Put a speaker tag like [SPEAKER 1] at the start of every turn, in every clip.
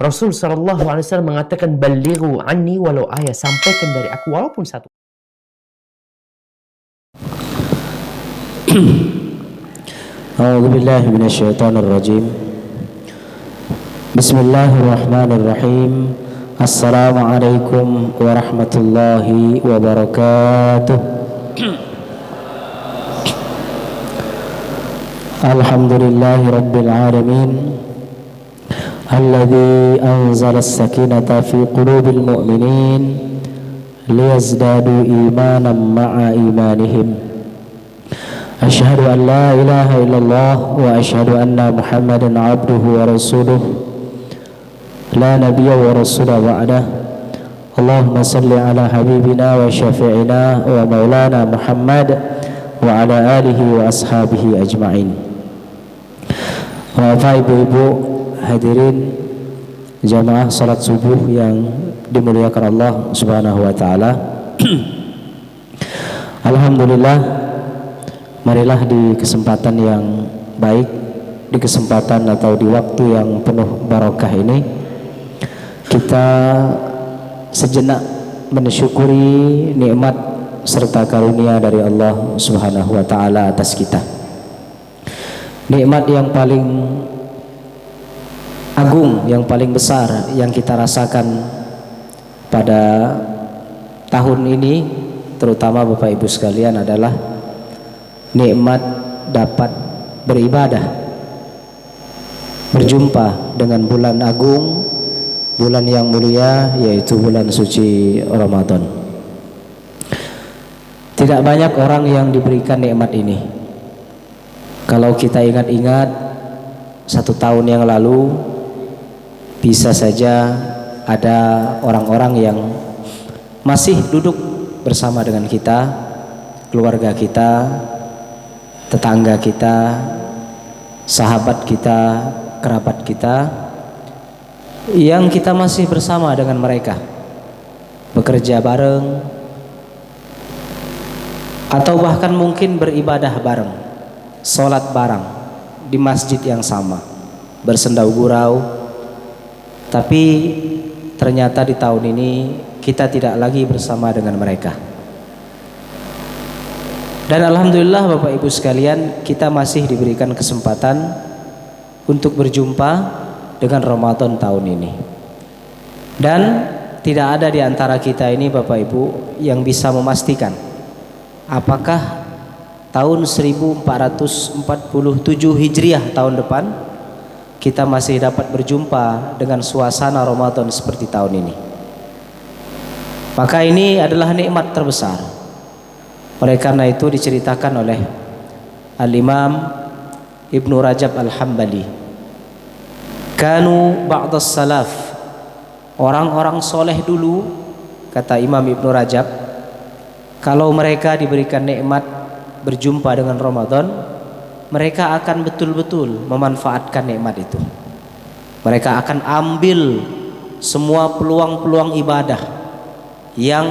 [SPEAKER 1] Rasul sallallahu alaihi wasallam mengatakan, "Ballighu anni walau ayat." Sampaikan dari aku walaupun satu.
[SPEAKER 2] A'udzu billahi minasyaitonir rajim. Bismillahirrahmanirrahim. Assalamualaikum warahmatullahi wabarakatuh. Alhamdulillahi rabbil alamin. Alladzi anzala as-sakinata fi qulubil mu'minin liyazdadu imanan ma'a imanihim. Asyhadu an la ilaha illallah wa asyhadu anna Muhammadan abduhu wa rasuluh. La nabiyya wa rasula ba'dah. Allahumma salli ala habibina wa syafi'ina wa maulana Muhammad wa ala alihi wa ashabihi ajma'in. Bapak ibu-ibu hadirin jamaah salat subuh yang dimuliakan Allah Subhanahu wa taala. Alhamdulillah, marilah di kesempatan yang baik, di kesempatan atau di waktu yang penuh barokah ini, kita sejenak mensyukuri nikmat serta karunia dari Allah Subhanahu wa taala atas kita. Nikmat yang paling agung, yang paling besar yang kita rasakan pada tahun ini, terutama Bapak Ibu sekalian, adalah nikmat dapat beribadah, berjumpa dengan bulan agung, bulan yang mulia, yaitu bulan suci Ramadan. Tidak banyak orang yang diberikan nikmat ini. Kalau kita ingat-ingat 1 tahun yang lalu, bisa saja ada orang-orang yang masih duduk bersama dengan kita, keluarga kita, tetangga kita, sahabat kita, kerabat kita, yang kita masih bersama dengan mereka, bekerja bareng, atau bahkan mungkin beribadah bareng, sholat bareng di masjid yang sama, bersendau gurau. Tapi ternyata di tahun ini kita tidak lagi bersama dengan mereka. Dan alhamdulillah Bapak Ibu sekalian, kita masih diberikan kesempatan untuk berjumpa dengan Ramadan tahun ini. Dan tidak ada di antara kita ini Bapak Ibu yang bisa memastikan apakah tahun 1447 Hijriah tahun depan kita masih dapat berjumpa dengan suasana Ramadan seperti tahun ini. Maka ini adalah nikmat terbesar. Oleh karena itu diceritakan oleh Al-Imam Ibnu Rajab Al-Hambali, kanu ba'das salaf, orang-orang soleh dulu, kata Imam Ibnu Rajab, kalau mereka diberikan nikmat berjumpa dengan Ramadan, mereka akan betul-betul memanfaatkan nikmat itu. Mereka akan ambil semua peluang-peluang ibadah yang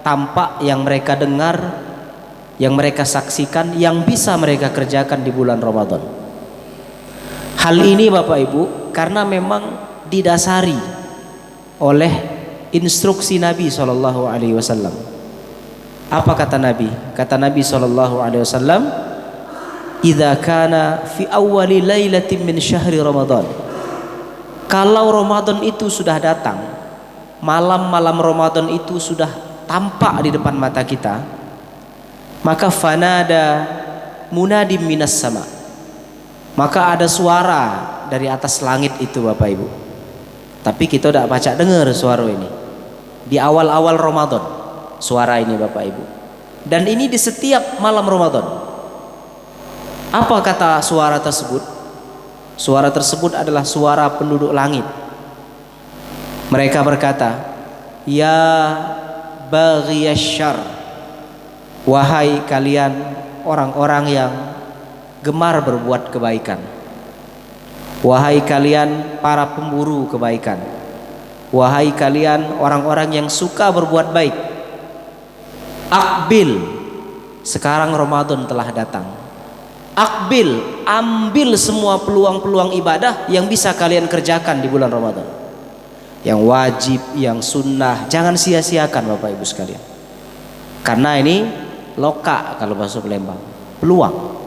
[SPEAKER 2] tampak, yang mereka dengar, yang mereka saksikan, yang bisa mereka kerjakan di bulan Ramadan. Hal ini Bapak Ibu karena memang didasari oleh instruksi Nabi SAW. Apa kata Nabi? Kata Nabi SAW, idza kana fi awwali lailatin min syahri Ramadan. Kalau Ramadan itu sudah datang, malam-malam Ramadan itu sudah tampak di depan mata kita, maka fanada munadim minas sama, maka ada suara dari atas langit itu Bapak Ibu. Tapi kita tidak baca dengar suara ini di awal-awal Ramadan, suara ini Bapak Ibu. Dan ini di setiap malam Ramadan. Apa kata suara tersebut? Suara tersebut adalah suara penduduk langit. Mereka berkata, ya baghiyasy-syarr, wahai kalian orang-orang yang gemar berbuat kebaikan, wahai kalian para pemburu kebaikan, wahai kalian orang-orang yang suka berbuat baik, akbil, sekarang Ramadan telah datang. Akbil, ambil semua peluang-peluang ibadah yang bisa kalian kerjakan di bulan Ramadan. yang wajib, yang sunnah, jangan sia-siakan Bapak Ibu sekalian. Karena ini loka kalau bahasa Palembang, peluang.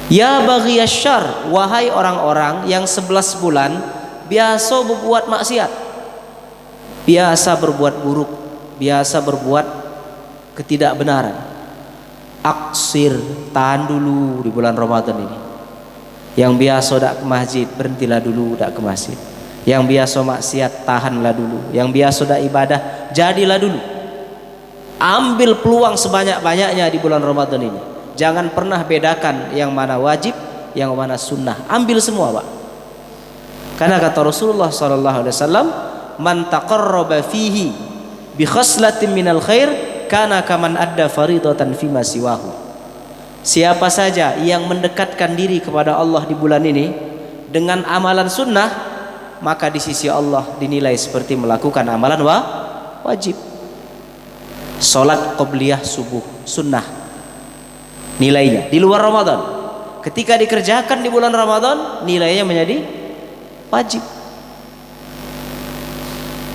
[SPEAKER 2] Ya baghiyasyar, wahai orang-orang yang 11 bulan biasa berbuat maksiat, biasa berbuat buruk, biasa berbuat ketidakbenaran. Aksir, tahan dulu di bulan Ramadan ini. Yang biasa dak ke masjid, berhentilah dulu dak ke masjid. Yang biasa maksiat, tahanlah dulu. Yang biasa dak ibadah, jadilah dulu. Ambil peluang sebanyak-banyaknya di bulan Ramadan ini. Jangan pernah bedakan yang mana wajib, yang mana sunnah. Ambil semua, Pak. Karena kata Rasulullah SAW, man taqarraba fihi bi khaslatin minal khair kana kaman adda faridatan fima siwahu. Siapa saja yang mendekatkan diri kepada Allah di bulan ini dengan amalan sunnah, maka di sisi Allah dinilai seperti melakukan amalan wajib. Salat qabliyah subuh sunnah nilainya di luar Ramadan. Ketika dikerjakan di bulan Ramadan, nilainya menjadi wajib.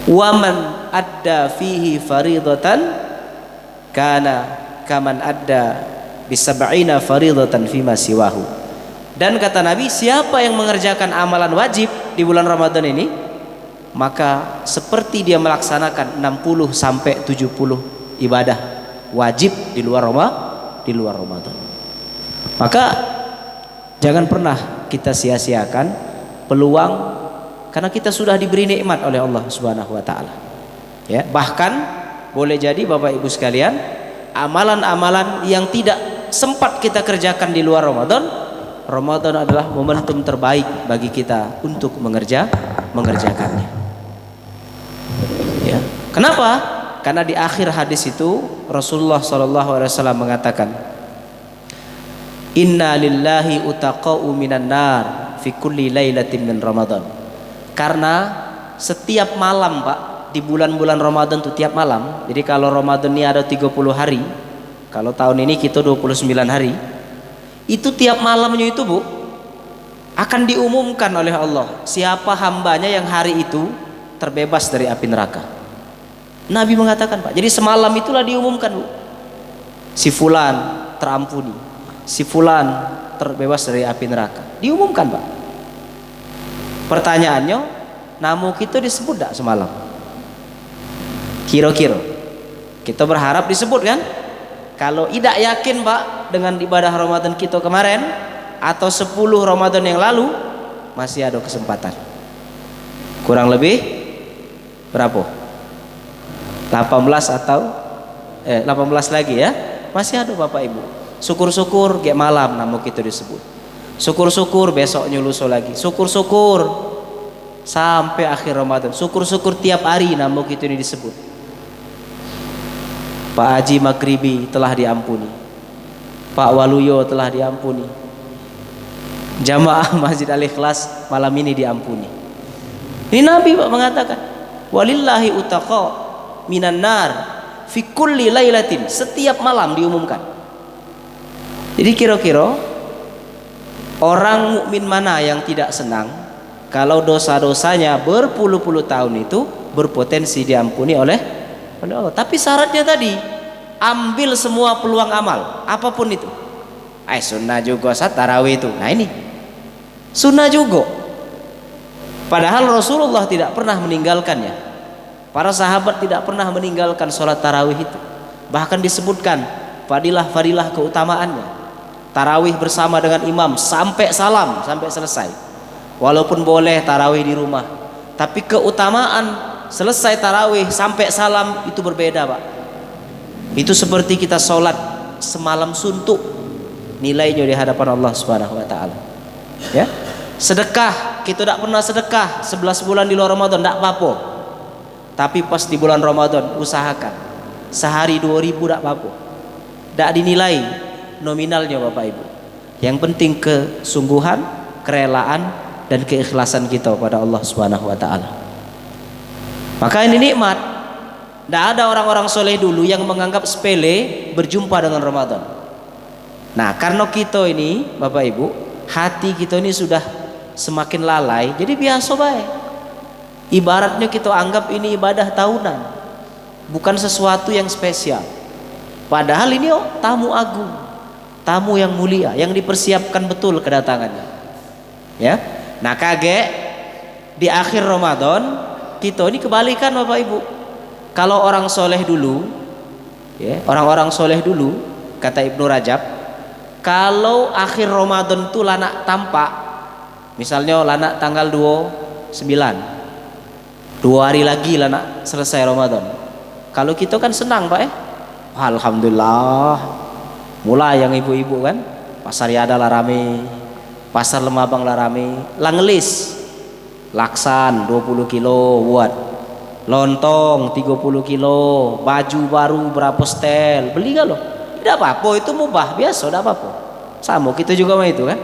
[SPEAKER 2] Waman adda fihi faridatan kana kaman adda bisab'ina faridatan fima siwahu. Dan kata Nabi, siapa yang mengerjakan amalan wajib di bulan Ramadan ini, maka seperti dia melaksanakan 60 sampai 70 ibadah wajib di luar Ramadan. Maka jangan pernah kita sia-siakan peluang, karena kita sudah diberi nikmat oleh Allah Subhanahu wa taala. Ya, bahkan boleh jadi Bapak Ibu sekalian, amalan-amalan yang tidak sempat kita kerjakan di luar Ramadan, Ramadan adalah momentum terbaik bagi kita untuk mengerjakannya. Ya. Kenapa? Karena di akhir hadis itu Rasulullah SAW mengatakan, Inna lillahi utaqa'u minan nar fi kulli lailatin min Ramadan. Karena setiap malam, Pak, di bulan-bulan Ramadan itu tiap malam. Jadi kalau Ramadan ini ada 30 hari, kalau tahun ini kita 29 hari, itu tiap malamnya itu, Bu, akan diumumkan oleh Allah siapa hambanya yang hari itu terbebas dari api neraka. Nabi mengatakan, Pak, jadi semalam itulah diumumkan, Bu, si fulan terampuni, si fulan terbebas dari api neraka. Diumumkan, Pak. Pertanyaannya, namu kita disebut tak semalam? Kira-kira kita berharap disebut kan? Kalau tidak yakin, Pak, dengan ibadah Ramadan kita kemarin atau 10 Ramadan yang lalu, masih ada kesempatan. Kurang lebih berapa? 18 atau 18 lagi ya. Masih ada Bapak Ibu. Syukur-syukur kayak malam namu kita disebut. Syukur-syukur besoknya lusa lagi. Syukur-syukur sampai akhir Ramadan. Syukur-syukur tiap hari namu kita ini disebut. Pak Haji Maghribi telah diampuni, Pak Waluyo telah diampuni, jamaah Masjid Al-Ikhlas malam ini diampuni. Ini Nabi, Pak, mengatakan, walillahi utaqa minan nar fi kulli lailatin, setiap malam diumumkan. Jadi kira-kira orang mukmin mana yang tidak senang kalau dosa-dosanya berpuluh-puluh tahun itu berpotensi diampuni oleh Allah. Tapi syaratnya tadi, ambil semua peluang amal apapun itu. Sunnah juga saat tarawih itu. Nah ini sunnah juga, padahal Rasulullah tidak pernah meninggalkannya. Para sahabat tidak pernah meninggalkan sholat tarawih itu. Bahkan disebutkan fadilah keutamaannya. Tarawih bersama dengan imam sampai salam, sampai selesai. Walaupun boleh tarawih di rumah, tapi keutamaan selesai tarawih sampai salam itu berbeda, Pak. Itu seperti kita sholat semalam suntuk nilainya di hadapan Allah Subhanahu wa taala. Ya. Sedekah, kita tidak pernah sedekah 11 bulan di luar Ramadan, tidak apa-apa. Tapi pas di bulan Ramadan usahakan sehari 2.000 tidak apa-apa. Tidak dinilai nominalnya, Bapak Ibu. Yang penting kesungguhan, kerelaan dan keikhlasan kita pada Allah Subhanahu wa taala. Maka ini nikmat. Tidak ada orang-orang soleh dulu yang menganggap sepele berjumpa dengan Ramadan. Nah, karena kita ini, Bapak Ibu, hati kita ini sudah semakin lalai, jadi biasa baik. Ibaratnya kita anggap ini ibadah tahunan, bukan sesuatu yang spesial. Padahal ini tamu agung, tamu yang mulia, yang dipersiapkan betul kedatangannya. Ya, nah kaget di akhir Ramadan kita ini kebalikan Bapak Ibu. Kalau orang soleh dulu, ya, orang-orang soleh dulu, kata Ibnu Rajab, kalau akhir Ramadan itu lanak tampak, misalnya lanak tanggal 29, 2 hari lagi lanak selesai Ramadan. Kalau kita kan senang Pak, alhamdulillah, mulai yang ibu-ibu kan, pasar Yada lah rame, pasar Lemabang lah rame, lah ngelis, laksan 20 kilo buat, lontong 30 kilo, baju baru berapa setel, beli gak lo? Tidak apa-apa, itu mubah, biasa, tidak apa-apa. Sama kita juga mah itu kan.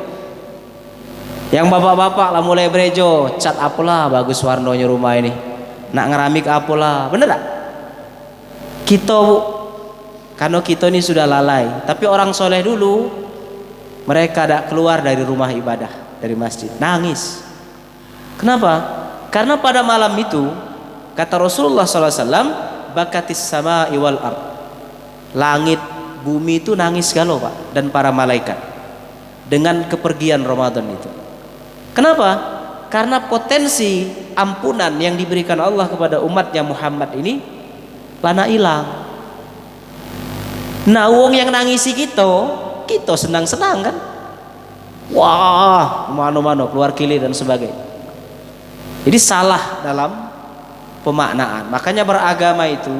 [SPEAKER 2] Yang bapak-bapak lah mulai berejo, cat apalah bagus warnanya rumah ini, nak ngeramik apalah, bener tak? Kita karena kita ini sudah lalai. Tapi orang soleh dulu, mereka tidak keluar dari rumah ibadah, dari masjid, nangis. Kenapa? Karena pada malam itu kata Rasulullah SAW, bakatis sama iwal ard, langit bumi itu nangis galau Pak, dan para malaikat dengan kepergian Ramadan itu. Kenapa? Karena potensi ampunan yang diberikan Allah kepada umatnya Muhammad ini lana hilang. Nah wong yang nangisi kita senang-senang kan, wah mano-mano keluar kili dan sebagainya. Jadi salah dalam pemaknaan. Makanya beragama itu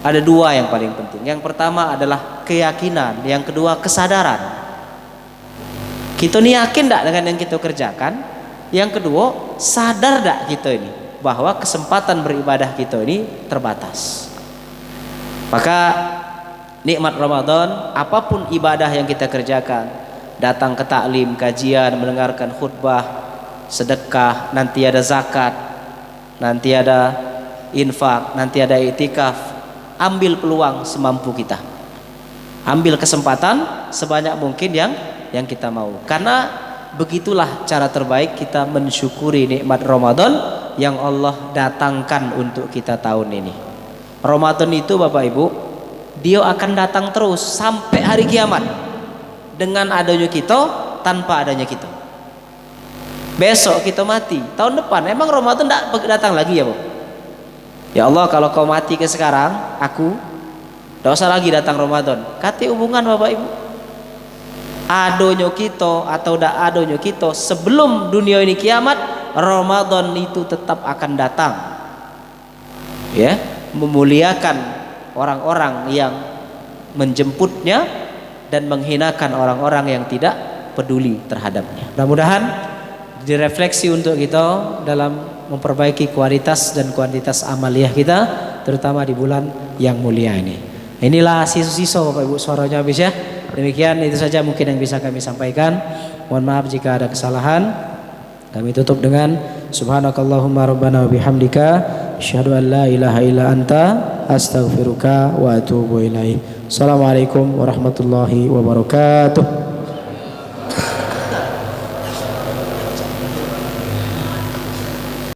[SPEAKER 2] ada 2 yang paling penting. Yang pertama adalah keyakinan, yang kedua kesadaran. Kita ini yakin tidak dengan yang kita kerjakan. Yang kedua, sadar tidak kita ini bahwa kesempatan beribadah kita ini terbatas. Maka nikmat Ramadan, apapun ibadah yang kita kerjakan, datang ke taklim, kajian, mendengarkan khutbah, sedekah, nanti ada zakat, nanti ada infak, nanti ada iktikaf, ambil peluang semampu kita, ambil kesempatan sebanyak mungkin yang kita mau, karena begitulah cara terbaik kita mensyukuri nikmat Ramadan yang Allah datangkan untuk kita tahun ini. Ramadan itu Bapak Ibu, dia akan datang terus sampai hari kiamat, dengan adanya kita, tanpa adanya kita. Besok kita mati, tahun depan emang Ramadan tidak datang lagi ya Bu? Ya Allah, kalau kau mati ke sekarang, aku tidak usah lagi datang Ramadan. Kati hubungan Bapak Ibu, adonyo kita atau tidak adonyo kita, sebelum dunia ini kiamat, Ramadan itu tetap akan datang, ya, memuliakan orang-orang yang menjemputnya dan menghinakan orang-orang yang tidak peduli terhadapnya. Mudah-mudahan direfleksi untuk kita dalam memperbaiki kualitas dan kuantitas amaliyah kita, terutama di bulan yang mulia ini. Inilah sisa-sisa Bapak Ibu, suaranya habis ya. Demikian itu saja mungkin yang bisa kami sampaikan. Mohon maaf jika ada kesalahan. Kami tutup dengan subhanakallahumma rabbana wa bihamdika asyhadu an la ilaha illa anta astaghfiruka wa atubu ilaik. Assalamualaikum warahmatullahi wabarakatuh.